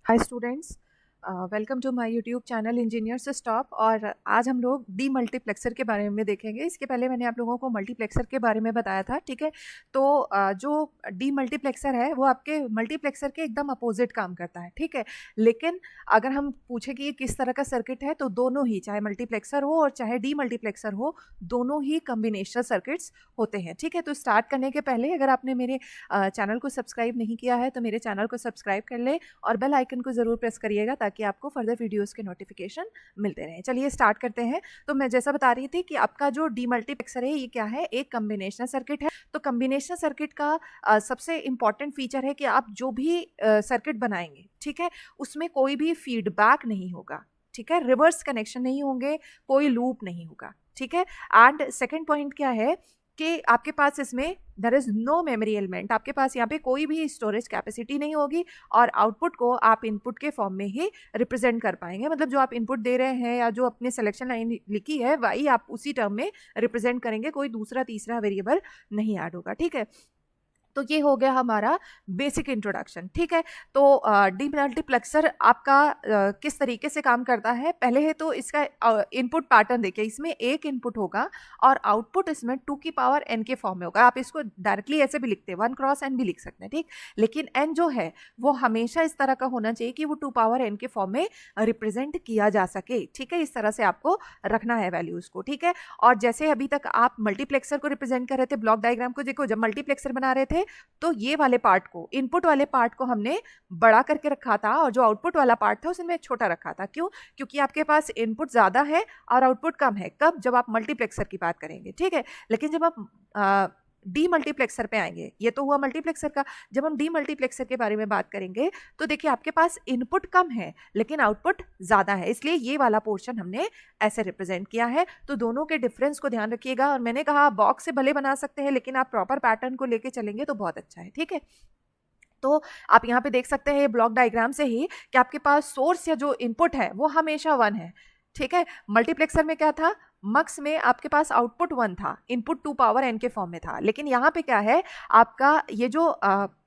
Hi students, welcome to my YouTube channel engineer से stop. और आज हम लोग डी मल्टीप्लेक्सर के बारे में देखेंगे। इसके पहले मैंने आप लोगों को मल्टीप्लेक्सर के बारे में बताया था, ठीक है। तो जो डी मल्टीप्लेक्सर है वो आपके मल्टीप्लेक्सर के एकदम अपोजिट काम करता है, ठीक है। लेकिन अगर हम पूछे कि ये किस तरह का सर्किट है, तो दोनों ही, चाहे मल्टीप्लेक्सर हो और चाहे डी मल्टीप्लेक्सर हो, दोनों ही कम्बिनेशनल सर्किट्स होते हैं, ठीक है। तो स्टार्ट करने के पहले अगर आपने मेरे चैनल को सब्सक्राइब नहीं किया है तो मेरे चैनल को सब्सक्राइब कर ले और बेल आइकन को ज़रूर प्रेस करिएगा ताकि आपको फर्दर वीडियोस के नोटिफिकेशन मिलते रहें। चलिए स्टार्ट करते हैं। तो मैं जैसा बता रही थी कि आपका जो डी मल्टीप्लेक्सर है ये क्या है, एक कम्बिनेशनल सर्किट है। तो कम्बिनेशनल सर्किट का सबसे इंपॉर्टेंट फीचर है कि आप जो भी सर्किट बनाएंगे, ठीक है, उसमें कोई भी फीडबैक नहीं होगा, ठीक है। रिवर्स कनेक्शन नहीं होंगे, कोई लूप नहीं होगा, ठीक है। एंड सेकेंड पॉइंट क्या है कि आपके पास इसमें there is no memory element, आपके पास यहाँ पे कोई भी स्टोरेज कैपेसिटी नहीं होगी और आउटपुट को आप इनपुट के फॉर्म में ही रिप्रेजेंट कर पाएंगे। मतलब जो आप इनपुट दे रहे हैं या जो अपने सिलेक्शन लाइन लिखी है वही आप उसी टर्म में रिप्रेजेंट करेंगे, कोई दूसरा तीसरा वेरिएबल नहीं ऐड होगा, ठीक है। तो ये हो गया हमारा बेसिक इंट्रोडक्शन, ठीक है। तो डी मल्टीप्लेक्सर आपका किस तरीके से काम करता है, पहले है तो इसका इनपुट पैटर्न देखिए। इसमें एक इनपुट होगा और आउटपुट इसमें 2 की पावर n के फॉर्म में होगा। आप इसको डायरेक्टली ऐसे भी लिखते हैं, 1 क्रॉस n भी लिख सकते हैं, ठीक। लेकिन n जो है वो हमेशा इस तरह का होना चाहिए कि वो 2 पावर n के फॉर्म में रिप्रेजेंट किया जा सके, ठीक है। इस तरह से आपको रखना है वैल्यूज को, ठीक है। और जैसे अभी तक आप मल्टीप्लेक्सर को रिप्रेजेंट कर रहे थे, ब्लॉक डायग्राम को देखो, जब मल्टीप्लेक्सर बना रहे थे तो ये वाले पार्ट को, इनपुट वाले पार्ट को हमने बड़ा करके रखा था और जो आउटपुट वाला पार्ट था उसमें छोटा रखा था। क्यों? क्योंकि आपके पास इनपुट ज्यादा है और आउटपुट कम है। कब? जब आप मल्टीप्लेक्सर की बात करेंगे, ठीक है। लेकिन जब आप डी मल्टीप्लेक्सर पे आएंगे, ये तो हुआ मल्टीप्लेक्सर का। जब हम डी मल्टीप्लेक्सर के बारे में बात करेंगे तो देखिए आपके पास इनपुट कम है लेकिन आउटपुट ज्यादा है, इसलिए ये वाला पोर्शन हमने ऐसे रिप्रेजेंट किया है। तो दोनों के डिफरेंस को ध्यान रखिएगा। और मैंने कहा बॉक्स से भले बना सकते हैं लेकिन आप प्रॉपर पैटर्न को लेके चलेंगे तो बहुत अच्छा है, ठीक है। तो आप यहाँ पे देख सकते हैं ब्लॉक डायग्राम से ही कि आपके पास सोर्स या जो इनपुट है वो हमेशा 1 है, ठीक है। मल्टीप्लेक्सर में क्या था, मक्स में आपके पास आउटपुट 1 था, इनपुट 2 पावर n के फॉर्म में था। लेकिन यहाँ पे क्या है, आपका ये जो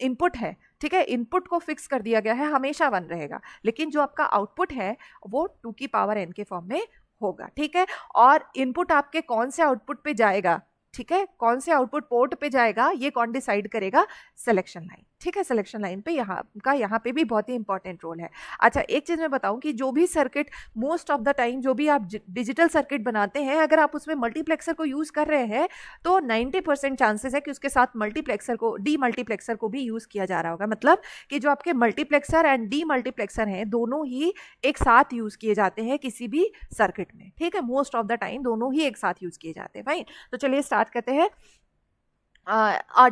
इनपुट है, ठीक है, इनपुट को फिक्स कर दिया गया है, हमेशा 1 रहेगा। लेकिन जो आपका आउटपुट है वो 2 की पावर n के फॉर्म में होगा, ठीक है। और इनपुट आपके कौन से आउटपुट पे जाएगा, ठीक है, कौन से आउटपुट पोर्ट पे जाएगा, ये कौन डिसाइड करेगा, सिलेक्शन लाइन, ठीक है। सिलेक्शन लाइन पे यहाँ पे भी बहुत ही इंपॉर्टेंट रोल है। अच्छा, एक चीज मैं बताऊं कि जो भी circuit, most of the time जो भी आप डिजिटल सर्किट बनाते हैं, अगर आप उसमें मल्टीप्लेक्सर को यूज कर रहे हैं तो 90% चांसेस है कि उसके साथ मल्टीप्लेक्सर को, डी मल्टीप्लेक्सर को भी यूज किया जा रहा होगा। मतलब कि जो आपके मल्टीप्लेक्सर एंड डी मल्टीप्लेक्सर हैं दोनों ही एक साथ यूज किए जाते हैं किसी भी सर्किट में, ठीक है। मोस्ट ऑफ द टाइम दोनों ही एक साथ यूज किए जाते हैं, फाइन। तो चलिए स्टार्ट करते हैं।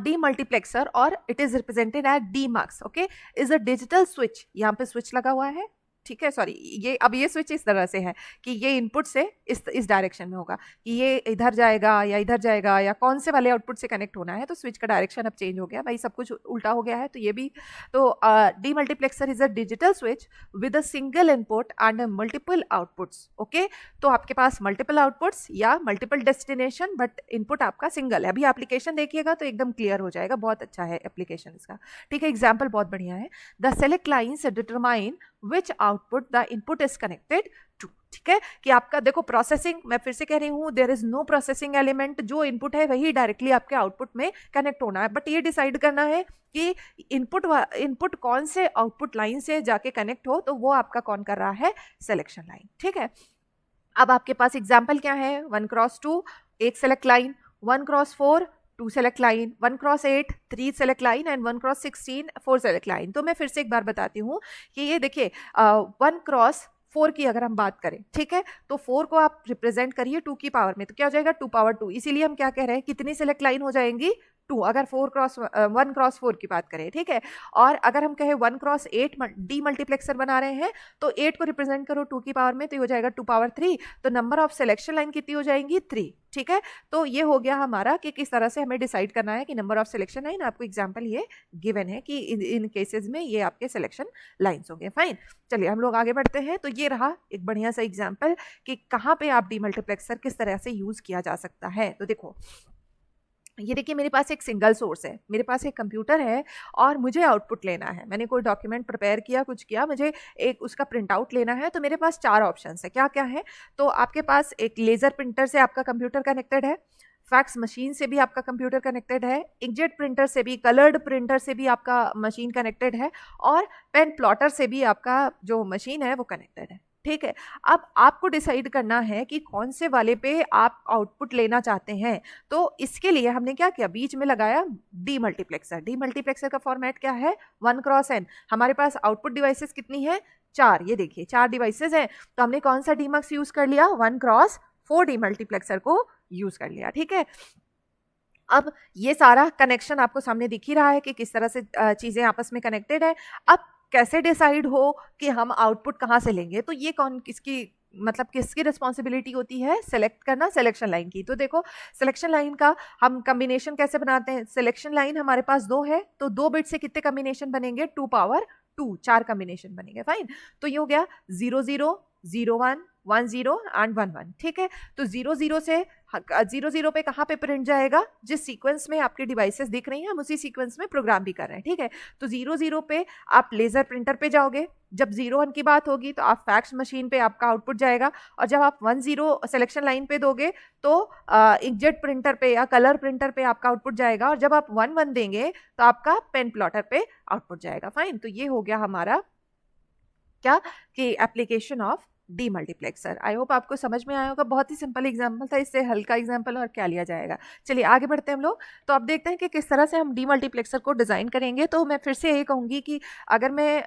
demultiplexer, or it is represented as DMUX, okay, is a digital switch। यहाँ पे स्विच लगा हुआ है, ठीक है। सॉरी, ये अब ये स्विच इस तरह से है कि ये इनपुट से इस डायरेक्शन में होगा कि ये इधर जाएगा या इधर जाएगा या कौन से वाले आउटपुट से कनेक्ट होना है। तो स्विच का डायरेक्शन अब चेंज हो गया भाई, सब कुछ उल्टा हो गया है। तो ये भी, तो D multiplexer is a digital switch with a single input and multiple outputs, okay. तो आपके पास मल्टीपल आउटपुट्स या मल्टीपल डेस्टिनेशन, बट इनपुट आपका सिंगल है। अभी एप्लीकेशन देखिएगा तो एकदम क्लियर हो जाएगा, बहुत अच्छा है एप्लीकेशन इसका, ठीक है। एग्जाम्पल बहुत बढ़िया है। The select lines determine which output the input is connected to, ठीक है। कि आपका देखो प्रोसेसिंग, मैं फिर से कह रही हूं, there is no processing element, जो इनपुट है वही डायरेक्टली आपके आउटपुट में कनेक्ट होना है। बट ये डिसाइड करना है कि इनपुट कौन से आउटपुट लाइन से जाके कनेक्ट हो, तो वो आपका कौन कर रहा है, सिलेक्शन लाइन, ठीक है। अब आपके पास एग्जाम्पल क्या है, 1 क्रॉस 2 एक select line, 1 cross 4 2 select line, 1 cross 8 3 select line and 1 cross 16 4 select line. तो मैं फिर से एक बार बताती हूँ कि ये देखिए 1 क्रॉस 4 की अगर हम बात करें, ठीक है, तो 4 को आप रिप्रेजेंट करिए 2 की पावर में, तो क्या हो जाएगा, 2 पावर 2। इसीलिए हम क्या कह रहे हैं, कितनी सेलेक्ट लाइन हो जाएंगी, 2, अगर 1 क्रॉस 4 की बात करें, ठीक है। और अगर हम कहें 1 क्रॉस 8 डी मल्टीप्लेक्सर बना रहे हैं तो 8 को रिप्रेजेंट करो 2 की पावर में, तो ये हो जाएगा 2 पावर 3। तो नंबर ऑफ सिलेक्शन लाइन कितनी हो जाएंगी, 3, ठीक है। तो ये हो गया हमारा कि किस तरह से हमें डिसाइड करना है कि नंबर ऑफ सिलेक्शन लाइन। आपको एग्जांपल ये गिवन है कि इन केसेस में ये आपके सिलेक्शन लाइंस होंगे, फाइन। चलिए हम लोग आगे बढ़ते हैं। तो ये रहा एक बढ़िया सा एग्जाम्पल कि कहाँ पे आप डी मल्टीप्लेक्सर किस तरह से यूज किया जा सकता है। तो देखो ये देखिए मेरे पास एक सिंगल सोर्स है, मेरे पास एक कंप्यूटर है और मुझे आउटपुट लेना है। मैंने कोई डॉक्यूमेंट प्रिपेयर किया, कुछ किया, मुझे एक उसका प्रिंट आउट लेना है। तो मेरे पास 4 ऑप्शंस है। क्या क्या है? तो आपके पास एक लेज़र प्रिंटर से आपका कंप्यूटर कनेक्टेड है, फैक्स मशीन से भी आपका कंप्यूटर कनेक्टेड है, इंकजेट प्रिंटर से भी, कलर्ड प्रिंटर से भी आपका मशीन कनेक्टेड है और पेन प्लॉटर से भी आपका जो मशीन है वो कनेक्टेड है। ठीक है, अब आपको डिसाइड करना है कि कौन से वाले पे आप आउटपुट लेना चाहते हैं। तो इसके लिए हमने क्या किया, बीच में लगाया डी मल्टीप्लेक्सर। डी मल्टीप्लेक्सर का फॉर्मेट क्या है? 1x n। हमारे पास आउटपुट डिवाइसेस कितनी है? 4। ये देखिए 4 डिवाइसेस हैं, तो हमने कौन सा डीमक्स यूज कर लिया? 1x4 डी मल्टीप्लेक्सर को यूज कर लिया। ठीक है, अब ये सारा कनेक्शन आपको सामने दिख ही रहा है कि किस तरह से चीजें आपस में कनेक्टेड है। अब कैसे डिसाइड हो कि हम आउटपुट कहाँ से लेंगे? तो ये कौन किसकी मतलब किसकी रिस्पॉन्सिबिलिटी होती है? सेलेक्ट करना, सिलेक्शन लाइन की। तो देखो सिलेक्शन लाइन का हम कॉम्बिनेशन कैसे बनाते हैं? सिलेक्शन लाइन हमारे पास 2 है, तो 2 बिट से कितने कॉम्बिनेशन बनेंगे? 2 पावर 2, 4 कॉम्बिनेशन बनेंगे। फाइन, तो ये हो गया 0 0 0 1 1 0 एंड 1 1। ठीक है, तो 0 0 से 0 0 पे कहाँ पे प्रिंट जाएगा? जिस सीक्वेंस में आपके डिवाइसेस दिख रही हैं हम उसी सीक्वेंस में प्रोग्राम भी कर रहे हैं। ठीक है, तो 0 0 पे आप लेजर प्रिंटर पे जाओगे, जब 0 1 की बात होगी तो आप फैक्स मशीन पे आपका आउटपुट जाएगा, और जब आप 1 0 सिलेक्शन लाइन पे दोगे तो इंकजेट प्रिंटर पे या कलर प्रिंटर पे आपका आउटपुट जाएगा, और जब आप 1 1 देंगे तो आपका पेन प्लॉटर पे आउटपुट जाएगा। फाइन, तो ये हो गया हमारा क्या कि application of D multiplexer. I hope आपको समझ में आया होगा। बहुत ही सिंपल एग्जांपल था, इससे हल्का एग्जांपल और क्या लिया जाएगा। चलिए आगे बढ़ते हैं हम लोग। तो अब देखते हैं कि किस तरह से हम डी मल्टीप्लेक्सर को डिज़ाइन करेंगे। तो मैं फिर से यही कहूँगी कि अगर मैं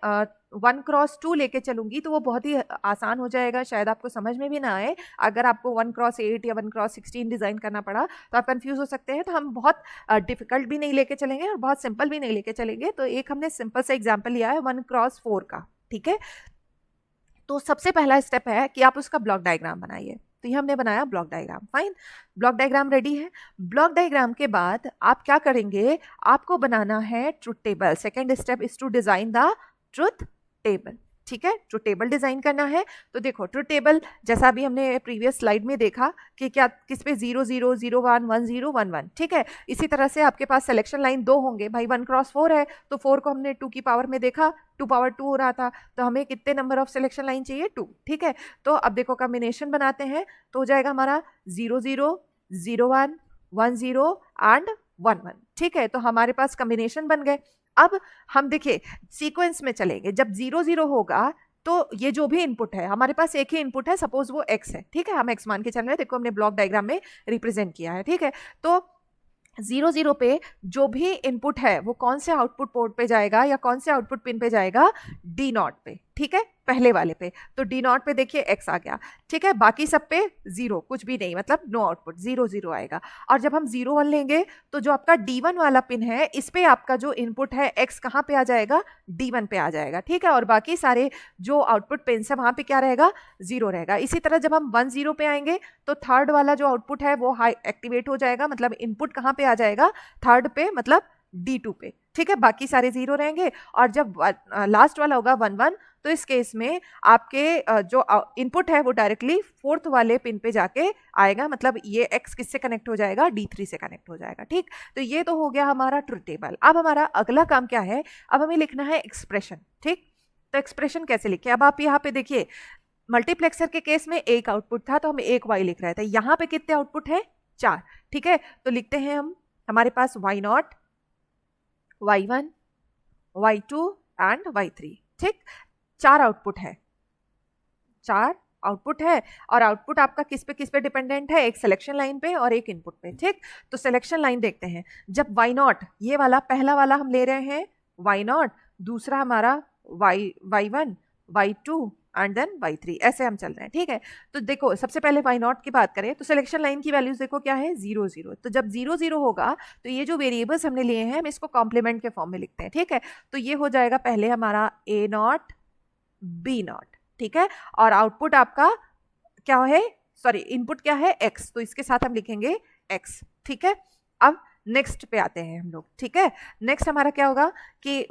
1x2 लेके चलूँगी तो वो बहुत ही आसान हो जाएगा, शायद आपको समझ में भी ना आए। अगर आपको 1x8 या 1x16 डिज़ाइन करना पड़ा तो आप कंफ्यूज हो सकते हैं। तो हम बहुत डिफिकल्ट भी नहीं लेके चलेंगे और बहुत सिंपल भी नहीं लेके चलेंगे। तो एक हमने सिंपल सा एग्जाम्पल लिया है 1x4 का। ठीक है, तो सबसे पहला स्टेप है कि आप उसका ब्लॉक डायग्राम बनाइए। तो ये हमने बनाया block diagram. Fine, block diagram ready है। ब्लॉक डायग्राम के बाद आप क्या करेंगे? आपको बनाना है truth table. Second step is to design the truth table. ठीक है, ट्रुथ टेबल डिजाइन करना है। तो देखो ट्रुथ टेबल जैसा अभी हमने प्रीवियस स्लाइड में देखा कि क्या किस पे 0 0 0 1 1 0 1 1। ठीक है, इसी तरह से आपके पास सिलेक्शन लाइन 2 होंगे। भाई 1x4 है तो 4 को हमने 2 की पावर में देखा, 2 पावर 2 हो रहा था, तो हमें कितने नंबर ऑफ सिलेक्शन लाइन चाहिए? 2। ठीक है, तो अब देखो कॉम्बिनेशन बनाते हैं तो हो जाएगा हमारा 0 0 0 1 1 0 एंड 1 1। ठीक है, तो हमारे पास कॉम्बिनेशन बन गए। अब हम देखिए सीक्वेंस में चलेंगे। जब 0 0 होगा तो ये जो भी इनपुट है, हमारे पास एक ही इनपुट है, सपोज वो x है। ठीक है, हम x मान के चल रहे हैं। देखो हमने ब्लॉक डायग्राम में रिप्रेजेंट किया है। ठीक है, तो 0 0 पे जो भी इनपुट है वो कौन से आउटपुट पोर्ट पे जाएगा या कौन से आउटपुट पिन पे जाएगा? D0 पे। ठीक है, पहले वाले पे। तो D0 पे देखिए x आ गया। ठीक है, बाकी सब पे 0, कुछ भी नहीं, मतलब नो आउटपुट, 0 0 आएगा। और जब हम 0 1 लेंगे तो जो आपका D1 वाला पिन है इस पे आपका जो इनपुट है x कहाँ पे आ जाएगा? D1 पे आ जाएगा। ठीक है, और बाकी सारे जो आउटपुट पिन है वहां पे क्या रहेगा? 0 रहेगा। इसी तरह जब हम 1 0 पे आएंगे तो थर्ड वाला जो आउटपुट है वो हाई एक्टिवेट हो जाएगा, मतलब इनपुट कहाँ पे आ जाएगा? थर्ड पे, मतलब D2 पे। ठीक है, बाकी सारे 0 रहेंगे। और जब लास्ट वाला होगा 1 1, तो इस केस में आपके जो इनपुट है वो डायरेक्टली फोर्थ वाले पिन पे जाके आएगा, मतलब ये x किससे कनेक्ट हो जाएगा? D3 से कनेक्ट हो जाएगा। ठीक, तो ये तो हो गया हमारा ट्रुथ टेबल। अब हमारा अगला काम क्या है? अब हमें लिखना है एक्सप्रेशन। ठीक, तो एक्सप्रेशन कैसे लिखे? अब आप यहाँ पे देखिए मल्टीप्लेक्सर के केस में एक आउटपुट था तो हम एक y लिख रहे थे। यहाँ पे कितने आउटपुट है? 4। ठीक है, तो लिखते हैं हम, हमारे पास y0, y1, y2 and y3। ठीक, 4 आउटपुट है, 4 आउटपुट है। और आउटपुट आपका किस पे डिपेंडेंट है? एक सिलेक्शन लाइन पे और एक इनपुट पे। ठीक, तो सिलेक्शन लाइन देखते हैं। जब y0, ये वाला पहला वाला हम ले रहे हैं y0, दूसरा हमारा y1, y2 and then y3, ऐसे हम चल रहे हैं। ठीक है, तो देखो सबसे पहले y0 की बात करें तो सिलेक्शन लाइन की वैल्यूज देखो क्या है? 0 0। तो जब 0 0 होगा तो ये जो वेरिएबल्स हमने लिए हैं हम इसको कॉम्प्लीमेंट के फॉर्म में लिखते हैं। ठीक है, तो ये हो जाएगा पहले हमारा a0 b0। ठीक है, और आउटपुट आपका क्या है? सॉरी, इनपुट क्या है? x, तो इसके साथ हम लिखेंगे x। ठीक है, अब नेक्स्ट पे आते हैं हम लोग। ठीक है, नेक्स्ट हमारा क्या होगा कि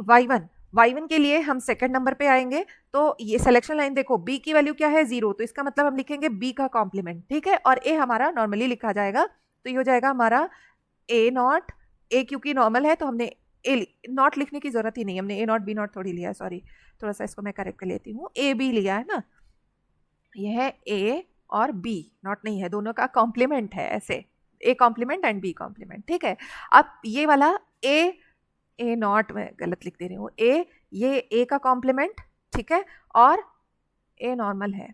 y1 के लिए हम सेकंड नंबर पे आएंगे। तो ये सिलेक्शन लाइन देखो, b की वैल्यू क्या है? 0, तो इसका मतलब हम लिखेंगे b का कॉम्प्लीमेंट। ठीक है, और a हमारा नॉर्मली लिखा जाएगा, तो ये हो जाएगा हमारा ए नॉट, ए क्योंकि नॉर्मल है तो हमने ए नॉट लिखने की जरूरत ही नहीं, हमने ए नॉट बी नॉट थोड़ी लिया, सॉरी थोड़ा सा इसको मैं करेक्ट कर लेती हूँ, ए बी लिया है ना, यह है ए और बी, नॉट नहीं है, दोनों का कॉम्प्लीमेंट है, ऐसे A complement and B complement, ठीक है। अब ये वाला ए नॉट मैं गलत लिख दे रही हूँ, ये ए का कॉम्प्लीमेंट, ठीक है, और ए नॉर्मल है,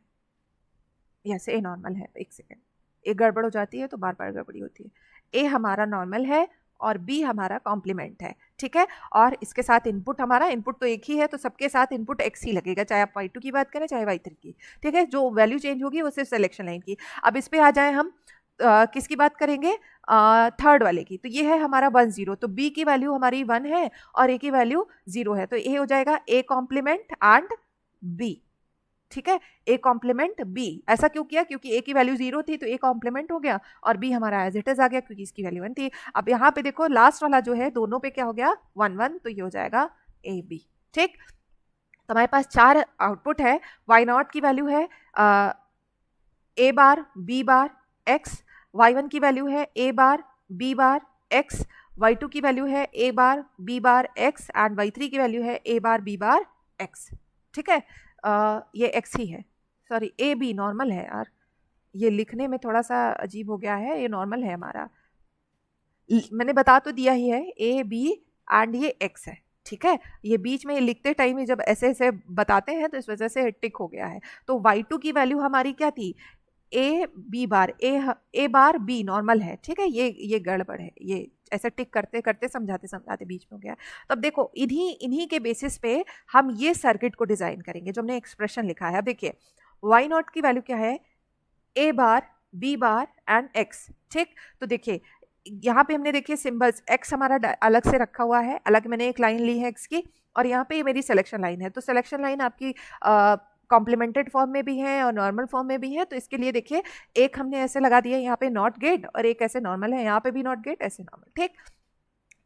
यस ए नॉर्मल है, एक सेकेंड, ए गड़बड़ हो जाती है तो बार बार गड़बड़ी होती है, ए हमारा नॉर्मल है और बी हमारा कॉम्प्लीमेंट है, ठीक है। और इसके साथ इनपुट, हमारा इनपुट तो एक ही है तो सबके साथ इनपुट एक्स ही लगेगा, चाहे आप y2 की बात करें चाहे y3 की, ठीक है। जो वैल्यू चेंज होगी वो सिर्फ सिलेक्शन लाइन की। अब इस पे आ जाए हम, किसकी बात करेंगे, थर्ड वाले की, तो ये है हमारा 1 0, तो b की वैल्यू हमारी 1 है और a की वैल्यू 0 है, तो ये हो जाएगा a कॉम्प्लीमेंट एंड b, ठीक है, ए कॉम्प्लीमेंट बी। ऐसा क्यों किया, क्योंकि ए की वैल्यू 0 थी तो ए कॉम्प्लीमेंट हो गया और बी हमारा एज इट इज आ गया क्योंकि इसकी वैल्यू 1 थी। अब यहाँ पे देखो लास्ट वाला जो है दोनों पे क्या हो गया 1 1, तो ये हो जाएगा ए बी, ठीक। तो हमारे पास 4 आउटपुट है, वाई नॉट की वैल्यू है A bar B bar x, y1 की वैल्यू है A bar B bar x, y2 की वैल्यू है A bar B bar X and y3 की वैल्यू है A bar B bar x, ठीक है। ये x ही है, सॉरी ए बी नॉर्मल है यार, ये लिखने में थोड़ा सा अजीब हो गया है, ये नॉर्मल है हमारा, मैंने बता तो दिया ही है ए बी एंड ये x है, ठीक है। ये बीच में लिखते टाइम ही जब ऐसे ऐसे बताते हैं तो इस वजह से टिक हो गया है। तो y2 की वैल्यू हमारी क्या थी, A B bar A bar B normal है, ठीक है, ये गड़बड़ है, ये ऐसे टिक करते करते समझाते समझाते बीच में हो गया। तो अब देखो इन्हीं के बेसिस पे हम ये सर्किट को डिजाइन करेंगे जो हमने एक्सप्रेशन लिखा है। अब देखिए वाई नॉट की वैल्यू क्या है, A bar B bar and x, ठीक। तो देखिए यहाँ पे हमने देखिए सिंबल्स, एक्स हमारा अलग से रखा हुआ है, अलग मैंने एक लाइन ली है एक्स की, और यहाँ पे मेरी सिलेक्शन लाइन है, तो सिलेक्शन लाइन आपकी कॉम्प्लीमेंटेड फॉर्म में भी है और नॉर्मल फॉर्म में भी है। तो इसके लिए देखिए एक हमने ऐसे लगा दिया यहाँ पे नॉट गेट और एक ऐसे नॉर्मल है, यहाँ पे भी नॉट गेट ऐसे नॉर्मल, ठीक।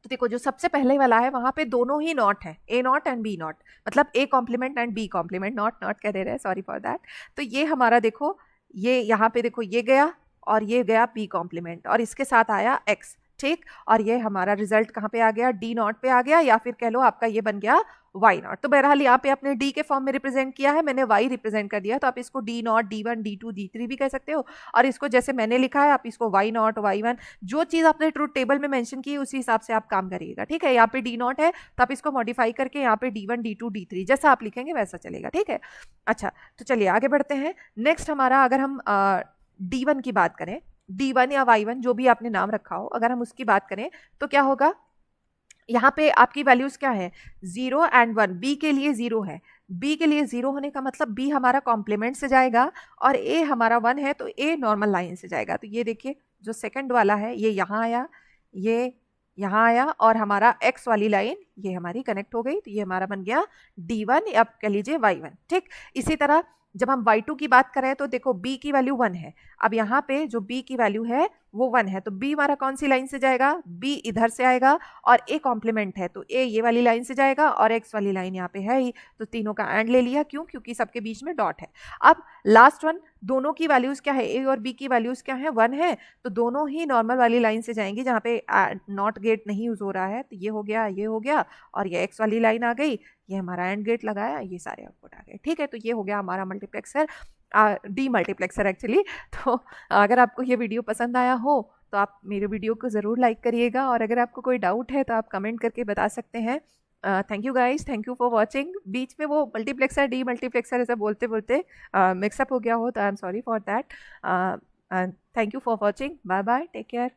तो देखो जो सबसे पहले वाला है वहां पे दोनों ही नॉट है, A not and B not, मतलब A complement and B complement, not not कह दे रहे हैं, सॉरी फॉर दैट। तो ये हमारा देखो ये यहाँ पे देखो ये गया और ये गया बी कॉम्प्लीमेंट और इसके साथ आया एक्स, ठीक। और ये हमारा रिजल्ट कहाँ पे आ गया, डी नॉट पे आ गया, या फिर कह लो आपका ये बन गया वाई नॉट। तो बहरहाल यहाँ पे आपने डी के फॉर्म में रिप्रेजेंट किया है, मैंने वाई रिप्रेजेंट कर दिया, तो आप इसको D not D1 D2 D3 भी कह सकते हो, और इसको जैसे मैंने लिखा है आप इसको वाई नॉट Y1, जो चीज आपने ट्रूथ टेबल में मेंशन की है उसी हिसाब से आप काम करिएगा, ठीक है। यहाँ पे डी नॉट है तो आप इसको मॉडिफाई करके यहाँ पे D1 D2 D3 जैसा आप लिखेंगे वैसा चलेगा, ठीक है। अच्छा तो चलिए आगे बढ़ते हैं। नेक्स्ट हमारा अगर हम D1 की बात करें, D1 या Y1 जो भी आपने नाम रखा हो, अगर हम उसकी बात करें तो क्या होगा, यहाँ पे आपकी वैल्यूज क्या है 0 एंड 1, बी के लिए 0 है, बी के लिए 0 होने का मतलब बी हमारा कॉम्प्लीमेंट से जाएगा और ए हमारा 1 है तो ए नॉर्मल लाइन से जाएगा। तो ये देखिए जो सेकंड वाला है ये यहाँ आया, ये यहाँ आया और हमारा एक्स वाली लाइन ये हमारी कनेक्ट हो गई, तो ये हमारा बन गया D1 या कह लीजिए Y1, ठीक। इसी तरह जब हम Y2 की बात करें तो देखो B की वैल्यू 1 है, अब यहाँ पे जो B की वैल्यू है वो 1 है, तो B हमारा कौन सी लाइन से जाएगा, B इधर से आएगा और A कॉम्प्लीमेंट है तो A ये वाली लाइन से जाएगा और X वाली लाइन यहाँ पे है ही, तो तीनों का एंड ले लिया, क्यों, क्योंकि सबके बीच में डॉट है। अब लास्ट वन, दोनों की वैल्यूज क्या है, A और B की वैल्यूज क्या है 1 है, तो दोनों ही नॉर्मल वाली लाइन से जाएंगी जहाँ पे नॉट गेट नहीं यूज हो रहा है, तो ये हो गया ये हो गया और ये X वाली लाइन आ गई, ये हमारा एंड गेट लगाया, ये सारे आउटपुट आ गए, ठीक है। तो ये हो गया हमारा मल्टीप्लेक्सर, डी मल्टीप्लेक्सर एक्चुअली। तो अगर आपको ये वीडियो पसंद आया हो तो आप मेरे वीडियो को ज़रूर लाइक करिएगा और अगर आपको कोई डाउट है तो आप कमेंट करके बता सकते हैं। Thank you guys, thank you for watching. बीच में वो मल्टीप्लेक्सर डी मल्टीप्लेक्सर ऐसा बोलते बोलते मिक्सअप हो गया हो तो I am sorry for that. Thank you for watching, bye bye, take care.